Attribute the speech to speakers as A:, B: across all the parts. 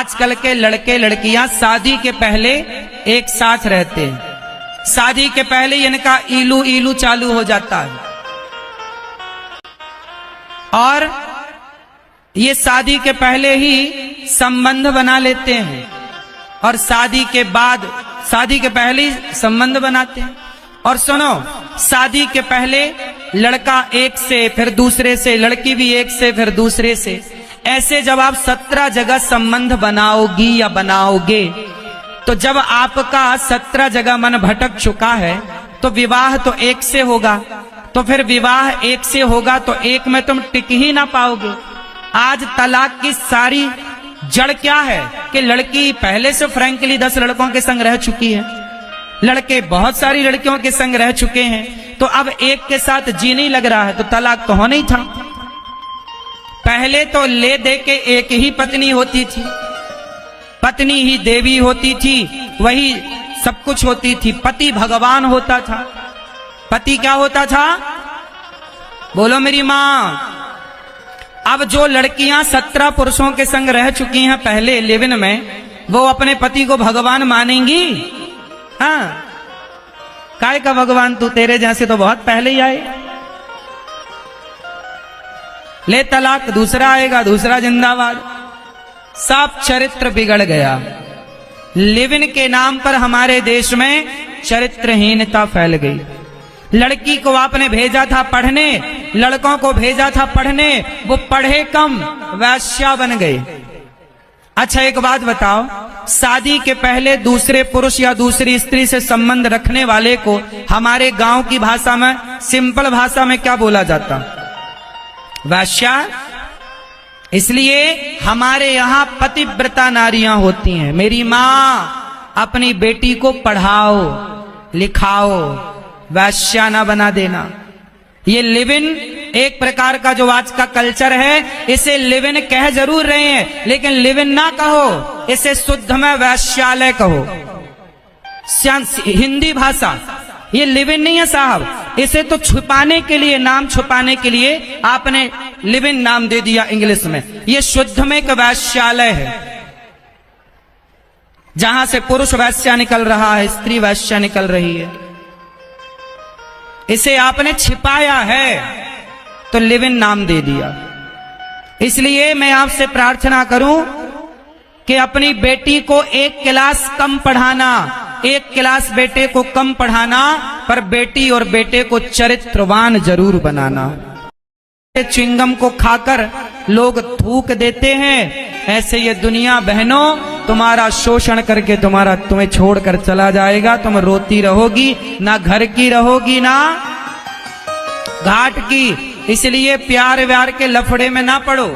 A: आजकल के लड़के लड़कियां शादी के पहले एक साथ रहते हैं। शादी के पहले इनका इलू इलू चालू हो जाता है और ये शादी के पहले ही संबंध बना लेते हैं और शादी के बाद, शादी के पहले ही संबंध बनाते हैं। और सुनो, शादी के पहले लड़का एक से, फिर दूसरे से, लड़की भी एक से, फिर दूसरे से, ऐसे जब आप 17 जगह संबंध बनाओगी या बनाओगे, तो जब आपका 17 जगह मन भटक चुका है तो विवाह तो एक से होगा। तो फिर विवाह एक से होगा तो एक में तुम टिक ही ना पाओगे। आज तलाक की सारी जड़ क्या है कि लड़की पहले से फ्रैंकली 10 लड़कों के संग रह चुकी है, लड़के बहुत सारी लड़कियों के संग रह चुके हैं, तो अब एक के साथ जी नहीं लग रहा है तो तलाक तो होना ही था। पहले तो ले दे के एक ही पत्नी होती थी, पत्नी ही देवी होती थी, वही सब कुछ होती थी, पति भगवान होता था। पति क्या होता था? बोलो मेरी मां। अब जो लड़कियां 17 पुरुषों के संग रह चुकी हैं पहले लिव-इन में, वो अपने पति को भगवान मानेंगी? हाँ, काय का भगवान, तू तेरे जैसे तो बहुत पहले ही आए। ले तलाक, दूसरा आएगा, दूसरा जिंदाबाद। सब चरित्र बिगड़ गया। लिव-इन के नाम पर हमारे देश में चरित्रहीनता फैल गई। लड़की को आपने भेजा था पढ़ने, लड़कों को भेजा था पढ़ने, वो पढ़े कम, वैश्या बन गए। अच्छा एक बात बताओ, शादी के पहले दूसरे पुरुष या दूसरी स्त्री से संबंध रखने वाले को हमारे गांव की भाषा में, सिंपल भाषा में क्या बोला जाता? वैश्या। इसलिए हमारे यहां पतिव्रता नारियां होती हैं। मेरी मां, अपनी बेटी को पढ़ाओ लिखाओ, वैश्या ना बना देना। ये लिव-इन एक प्रकार का जो आज का कल्चर है, इसे लिव-इन कह जरूर रहे हैं, लेकिन लिव-इन ना कहो, इसे शुद्ध में वैश्यालय कहो। हिंदी भाषा, ये लिव-इन नहीं है साहब, इसे तो छुपाने के लिए, नाम छुपाने के लिए आपने लिव-इन नाम दे दिया इंग्लिश में। ये शुद्ध में एक वैश्यालय है, जहां से पुरुष वैश्या निकल रहा है, स्त्री वैश्या निकल रही है। इसे आपने छिपाया है तो लिव-इन नाम दे दिया। इसलिए मैं आपसे प्रार्थना करूं कि अपनी बेटी को एक क्लास कम पढ़ाना, एक क्लास बेटे को कम पढ़ाना, पर बेटी और बेटे को चरित्रवान जरूर बनाना। च्युइंगम को खाकर लोग थूक देते हैं, ऐसे ये दुनिया बहनों तुम्हारा शोषण करके तुम्हें छोड़कर चला जाएगा। तुम रोती रहोगी, ना घर की रहोगी ना घाट की। इसलिए प्यार व्यार के लफड़े में ना पड़ो,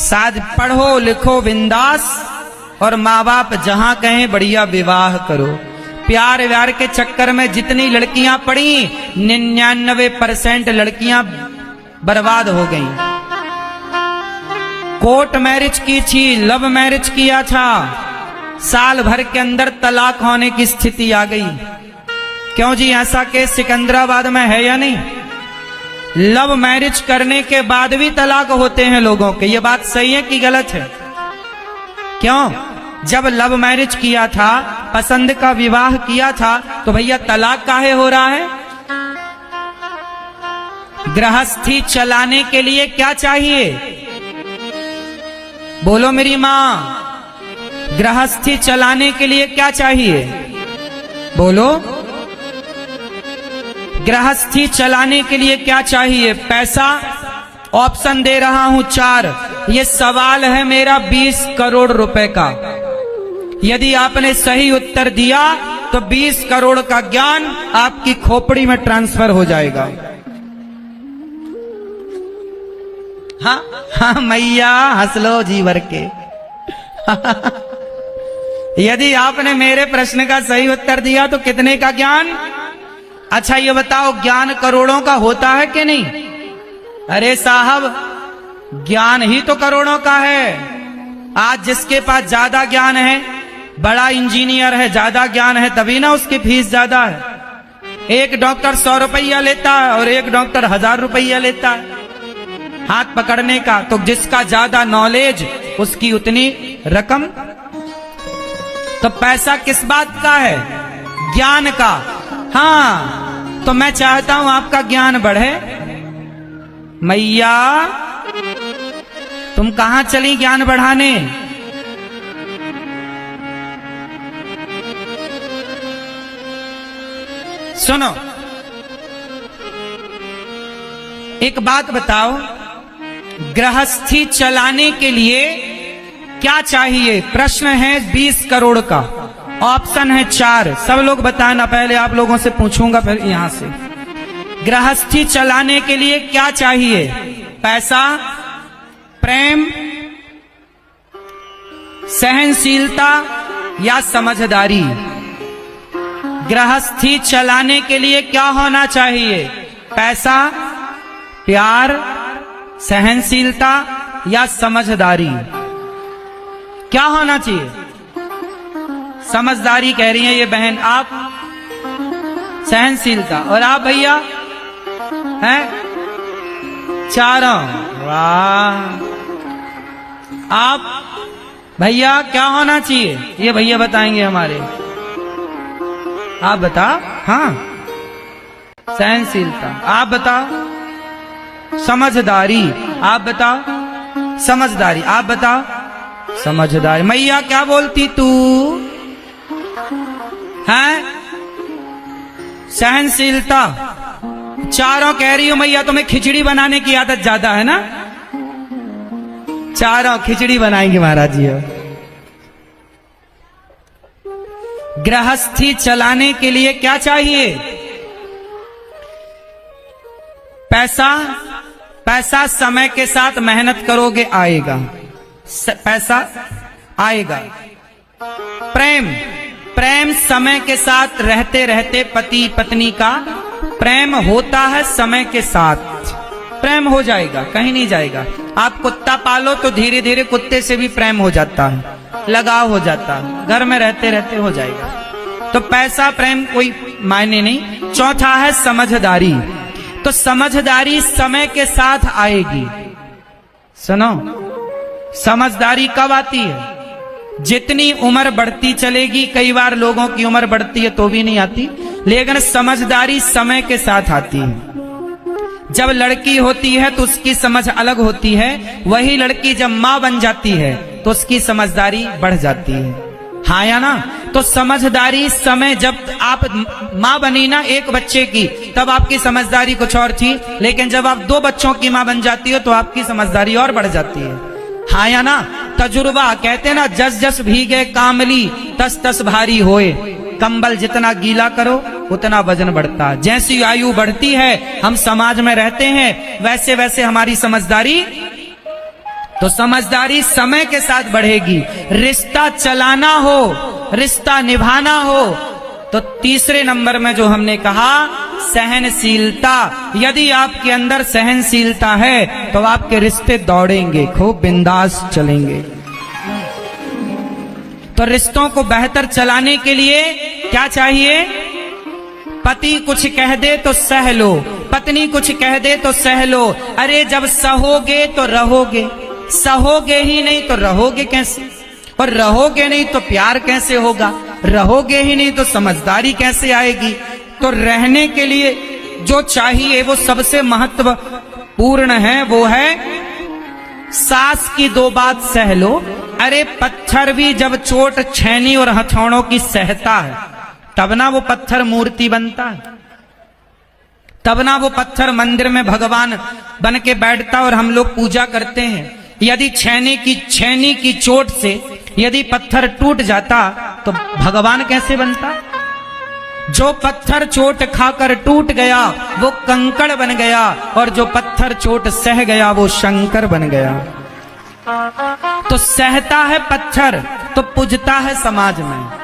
A: साथ पढ़ो लिखो बिंदास, और माँ बाप जहां कहें बढ़िया विवाह करो। प्यार व्यार के चक्कर में जितनी लड़कियां पड़ी, 99% लड़कियां बर्बाद हो गईं। कोर्ट मैरिज की थी, लव मैरिज किया था, साल भर के अंदर तलाक होने की स्थिति आ गई। क्यों जी, ऐसा केस सिकंदराबाद में है या नहीं? लव मैरिज करने के बाद भी तलाक होते हैं लोगों के। ये बात सही है कि गलत है? क्यों? जब लव मैरिज किया था, पसंद का विवाह किया था, तो भैया तलाक काहे हो रहा है? गृहस्थी चलाने के लिए क्या चाहिए? बोलो मेरी मां, गृहस्थी चलाने के लिए क्या चाहिए? बोलो, गृहस्थी चलाने के लिए क्या चाहिए? पैसा। ऑप्शन दे रहा हूं 4। ये सवाल है मेरा 20 करोड़ रुपए का। यदि आपने सही उत्तर दिया तो 20 करोड़ का ज्ञान आपकी खोपड़ी में ट्रांसफर हो जाएगा। हाँ हाँ मैया, हंस लो जी भर के। यदि आपने मेरे प्रश्न का सही उत्तर दिया तो कितने का ज्ञान? अच्छा ये बताओ, ज्ञान करोड़ों का होता है कि नहीं? अरे साहब, ज्ञान ही तो करोड़ों का है। आज जिसके पास ज्यादा ज्ञान है, बड़ा इंजीनियर है, ज्यादा ज्ञान है, तभी ना उसकी फीस ज्यादा है। एक डॉक्टर 100 रुपया लेता है और एक डॉक्टर 1000 रुपया लेता है हाथ पकड़ने का। तो जिसका ज्यादा नॉलेज, उसकी उतनी रकम। तो पैसा किस बात का है? ज्ञान का। हाँ, तो मैं चाहता हूं आपका ज्ञान बढ़े। मैया तुम कहां चली ज्ञान बढ़ाने? सुनो, एक बात बताओ, गृहस्थी चलाने के लिए क्या चाहिए? प्रश्न है 20 करोड़ का, ऑप्शन है 4। सब लोग बताना, पहले आप लोगों से पूछूंगा फिर यहां से। गृहस्थी चलाने के लिए क्या चाहिए? पैसा, प्रेम, सहनशीलता या समझदारी? गृहस्थी चलाने के लिए क्या होना चाहिए? पैसा, प्यार, सहनशीलता या समझदारी? क्या होना चाहिए? समझदारी कह रही है ये बहन, आप सहनशीलता, और आप भैया हैं? चारों। वाह, आप भैया क्या होना चाहिए? ये भैया बताएंगे हमारे। आप बताओ। हाँ, सहनशीलता। आप बताओ। समझदारी। आप बताओ। समझदारी। आप बताओ। समझदारी। मैया क्या बोलती तू? हैं? सहनशीलता। चारों कह रही हो मैया तुम्हें खिचड़ी बनाने की आदत ज्यादा है ना? चारों खिचड़ी बनाएंगे महाराज जी। गृहस्थी चलाने के लिए क्या चाहिए? पैसा। पैसा समय के साथ मेहनत करोगे आएगा, पैसा आएगा। प्रेम। प्रेम समय के साथ रहते रहते पति पत्नी का प्रेम होता है, समय के साथ प्रेम हो जाएगा, कहीं नहीं जाएगा। आप कुत्ता पालो तो धीरे धीरे कुत्ते से भी प्रेम हो जाता है, लगाव हो जाता है, घर में रहते रहते हो जाएगा। तो पैसा प्रेम कोई मायने नहीं। चौथा है समझदारी। तो समझदारी समय के साथ आएगी। सुनो, समझदारी कब आती है? जितनी उम्र बढ़ती चलेगी, कई बार लोगों की उम्र बढ़ती है तो भी नहीं आती, लेकिन समझदारी समय के साथ आती है। जब लड़की होती है तो उसकी समझ अलग होती है, वही लड़की जब माँ बन जाती है तो उसकी समझदारी बढ़ जाती है। हाँ या ना? तो समझदारी समय, जब आप माँ बनी ना एक बच्चे की, तब आपकी समझदारी कुछ और थी, लेकिन जब आप 2 बच्चों की माँ बन जाती हो तो आपकी समझदारी और बढ़ जाती है। हाँ या ना? तजुर्बा, कहते हैं ना, जस जस भीगे कामली तस तस भारी होए। कंबल जितना गीला करो उतना वजन बढ़ता है। जैसी आयु बढ़ती है, हम समाज में रहते हैं, वैसे वैसे हमारी समझदारी, तो समझदारी समय के साथ बढ़ेगी। रिश्ता चलाना हो, रिश्ता निभाना हो, तो तीसरे नंबर में जो हमने कहा, सहनशीलता। यदि आपके अंदर सहनशीलता है तो आपके रिश्ते दौड़ेंगे, खूब बिंदास चलेंगे। तो रिश्तों को बेहतर चलाने के लिए क्या चाहिए? पति कुछ कह दे तो सह लो, पत्नी कुछ कह दे तो सह लो। अरे जब सहोगे तो रहोगे, सहोगे ही नहीं तो रहोगे कैसे? और रहोगे नहीं तो प्यार कैसे होगा? रहोगे ही नहीं तो समझदारी कैसे आएगी? तो रहने के लिए जो चाहिए वो सबसे महत्वपूर्ण है, वो है सास की 2 बात सह लो। अरे पत्थर भी जब चोट छेनी और हथौड़ों की सहता है, तब ना वो पत्थर मूर्ति बनता है, तब ना वो पत्थर मंदिर में भगवान बन के बैठता और हम लोग पूजा करते हैं। यदि छेनी की चोट से यदि पत्थर टूट जाता तो भगवान कैसे बनता? जो पत्थर चोट खाकर टूट गया वो कंकड़ बन गया, और जो पत्थर चोट सह गया वो शंकर बन गया। तो सहता है पत्थर तो पूजता है समाज में।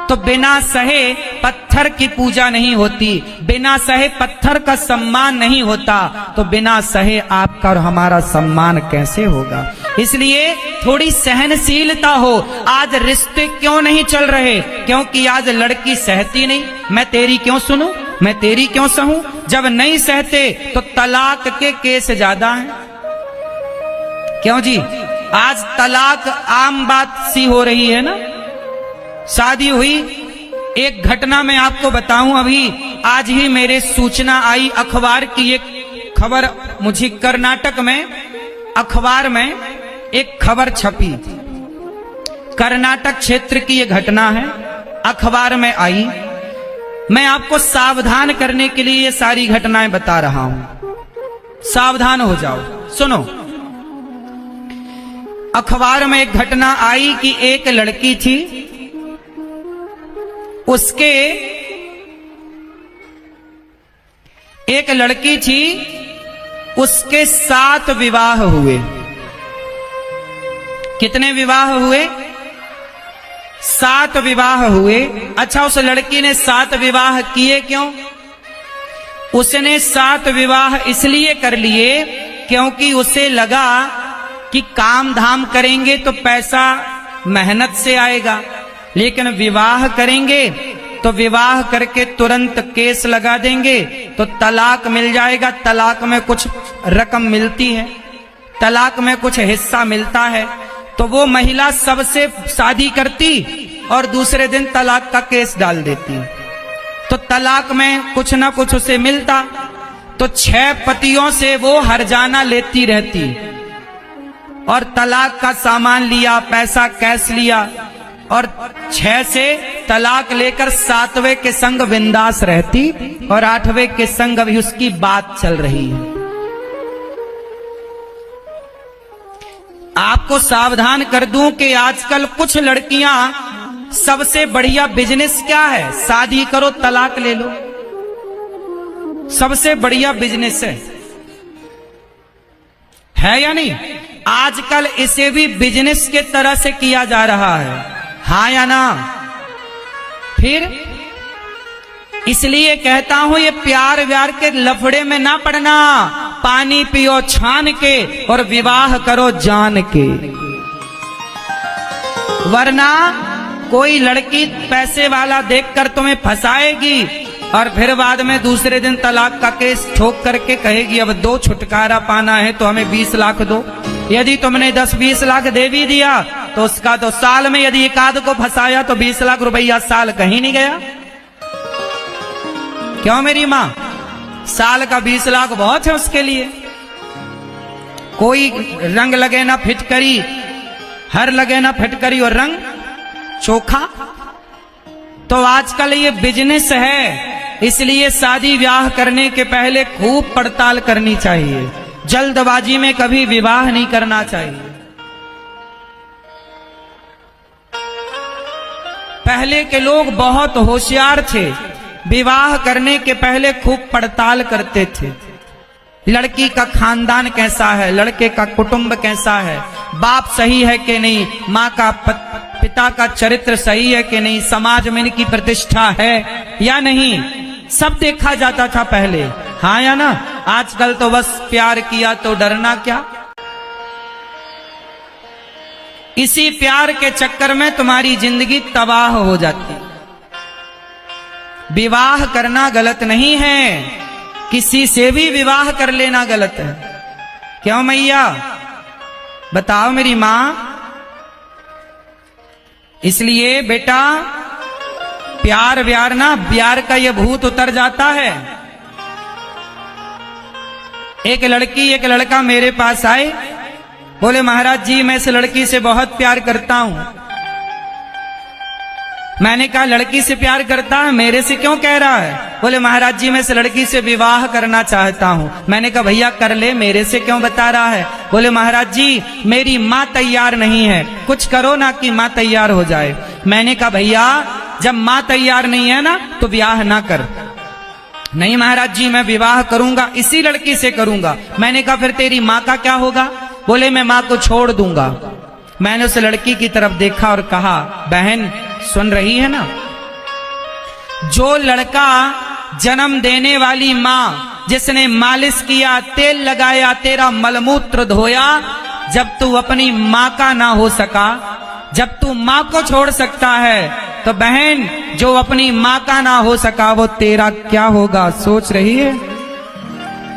A: तो बिना सहे पत्थर की पूजा नहीं होती, बिना सहे पत्थर का सम्मान नहीं होता, तो बिना सहे आपका और हमारा सम्मान कैसे होगा? इसलिए थोड़ी सहनशीलता हो। आज रिश्ते क्यों नहीं चल रहे? क्योंकि आज लड़की सहती नहीं। मैं तेरी क्यों सुनूं, मैं तेरी क्यों सहूं? जब नहीं सहते तो तलाक के केस ज्यादा हैं। क्यों जी? आज तलाक आम बात सी हो रही है ना। शादी हुई, एक घटना मैं आपको बताऊं, अभी आज ही मेरे सूचना आई अखबार की, एक खबर मुझे कर्नाटक में अखबार में एक खबर छपी, कर्नाटक क्षेत्र की ये घटना है, अखबार में आई। मैं आपको सावधान करने के लिए ये सारी घटनाएं बता रहा हूं, सावधान हो जाओ। सुनो, अखबार में एक घटना आई कि एक लड़की थी, उसके एक लड़की थी, उसके 7 विवाह हुए। कितने विवाह हुए? 7 विवाह हुए। अच्छा, उस लड़की ने 7 विवाह किए क्यों? उसने 7 विवाह इसलिए कर लिए क्योंकि उसे लगा कि काम धाम करेंगे तो पैसा मेहनत से आएगा, लेकिन विवाह करेंगे तो विवाह करके तुरंत केस लगा देंगे तो तलाक मिल जाएगा। तलाक में कुछ रकम मिलती है, तलाक में कुछ हिस्सा मिलता है, तो वो महिला सबसे शादी करती और दूसरे दिन तलाक का केस डाल देती, तो तलाक में कुछ ना कुछ उसे मिलता। तो 6 पतियों से वो हर्जाना लेती रहती और तलाक का सामान लिया, पैसा कैश लिया, और 6 से तलाक लेकर 7वें के संग बिंदास रहती और 8वें के संग अभी उसकी बात चल रही है। आपको सावधान कर दूं कि आजकल कुछ लड़कियां, सबसे बढ़िया बिजनेस क्या है? शादी करो, तलाक ले लो, सबसे बढ़िया बिजनेस है या नहीं? आजकल इसे भी बिजनेस के तरह से किया जा रहा है, हाँ या ना? फिर इसलिए कहता हूं, ये प्यार व्यार के लफड़े में ना पड़ना, पानी पियो छान के और विवाह करो जान के, वरना कोई लड़की पैसे वाला देखकर तुम्हें फंसाएगी और फिर बाद में दूसरे दिन तलाक का केस ठोक करके कहेगी अब दो, छुटकारा पाना है तो हमें 20 लाख दो। यदि तुमने 10-20 लाख दे भी दिया तो उसका तो साल में यदि एक आध को फंसाया तो 20 लाख रुपया साल कहीं नहीं गया। क्यों मेरी माँ? साल का 20 लाख बहुत है उसके लिए। कोई रंग लगे ना फिटकरी, हर लगे ना फिटकरी और रंग चोखा। तो आजकल ये बिजनेस है, इसलिए शादी ब्याह करने के पहले खूब पड़ताल करनी चाहिए, जल्दबाजी में कभी विवाह नहीं करना चाहिए। पहले के लोग बहुत होशियार थे, विवाह करने के पहले खूब पड़ताल करते थे, लड़की का खानदान कैसा है, लड़के का कुटुंब कैसा है, बाप सही है कि नहीं, माँ का पिता का चरित्र सही है कि नहीं, समाज में इनकी प्रतिष्ठा है या नहीं, सब देखा जाता था पहले, हाँ या ना? आजकल तो बस प्यार किया तो डरना क्या। इसी प्यार के चक्कर में तुम्हारी जिंदगी तबाह हो जाती। विवाह करना गलत नहीं है, किसी से भी विवाह कर लेना गलत है। क्यों मैया? बताओ मेरी मां। इसलिए बेटा, प्यार व्यार ना, प्यार का ये भूत उतर जाता है। एक लड़की एक लड़का मेरे पास आए, बोले महाराज जी मैं इस लड़की से बहुत प्यार करता हूं। मैंने कहा लड़की से प्यार करता है, मेरे से क्यों कह रहा है? बोले महाराज जी मैं इस लड़की से विवाह करना चाहता हूं। मैंने कहा भैया कर ले, मेरे से क्यों बता रहा है? बोले महाराज जी मेरी माँ तैयार नहीं है, कुछ करो ना कि माँ तैयार हो जाए। मैंने कहा भैया जब माँ तैयार नहीं है ना तो ब्याह ना कर। नहीं महाराज जी मैं विवाह करूंगा, इसी लड़की से करूंगा। मैंने कहा फिर तेरी माँ का क्या होगा? बोले मैं माँ को छोड़ दूंगा। मैंने उस लड़की की तरफ देखा और कहा बहन सुन रही है ना, जो लड़का जन्म देने वाली माँ जिसने मालिश किया, तेल लगाया, तेरा मलमूत्र धोया, जब तू अपनी माँ का ना हो सका, जब तू माँ को छोड़ सकता है, तो बहन जो अपनी माँ का ना हो सका वो तेरा क्या होगा? सोच रही है?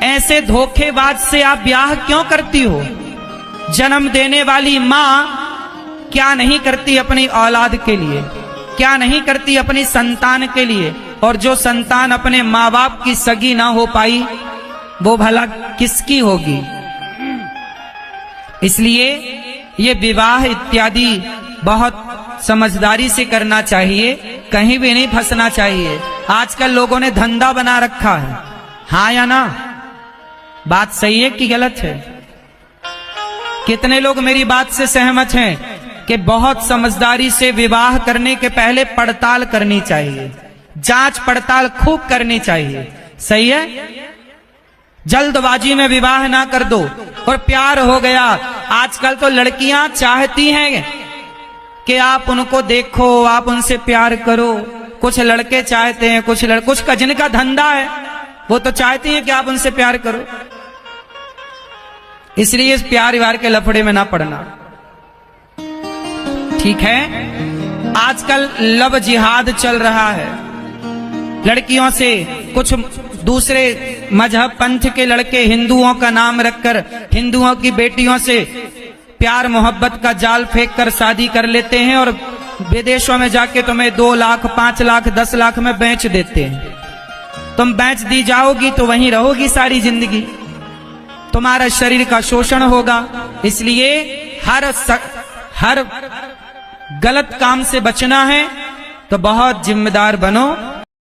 A: ऐसे धोखेबाज से आप ब्याह क्यों करती हो? जन्म देने वाली माँ क्या नहीं करती अपनी औलाद के लिए, क्या नहीं करती अपनी संतान के लिए। और जो संतान अपने माँ बाप की सगी ना हो पाई वो भला किसकी होगी। इसलिए ये विवाह इत्यादि बहुत समझदारी से करना चाहिए, कहीं भी नहीं फंसना चाहिए। आजकल लोगों ने धंधा बना रखा है, हाँ या ना? बात सही है कि गलत है? कितने लोग मेरी बात से सहमत हैं कि बहुत समझदारी से विवाह करने के पहले पड़ताल करनी चाहिए, जांच पड़ताल खूब करनी चाहिए। सही है? जल्दबाजी में विवाह ना कर दो और प्यार हो गया। आजकल तो लड़कियां चाहती हैं कि आप उनको देखो, आप उनसे प्यार करो। कुछ लड़के चाहते हैं, कुछ का जिनका धंधा है वो तो चाहती हैं कि आप उनसे प्यार करो। इसलिए इस प्यार व्यार के लफड़े में ना पड़ना, ठीक है? आजकल लव जिहाद चल रहा है। लड़कियों से कुछ दूसरे मजहब पंथ के लड़के हिंदुओं का नाम रखकर हिंदुओं की बेटियों से प्यार मोहब्बत का जाल फेंक कर शादी कर लेते हैं और विदेशों में जाके तुम्हें 2 लाख 5 लाख 10 लाख में बेच देते हैं। तुम बेच दी जाओगी तो वहीं रहोगी सारी जिंदगी, तुम्हारा शरीर का शोषण होगा। इसलिए हर गलत काम से बचना है तो बहुत जिम्मेदार बनो।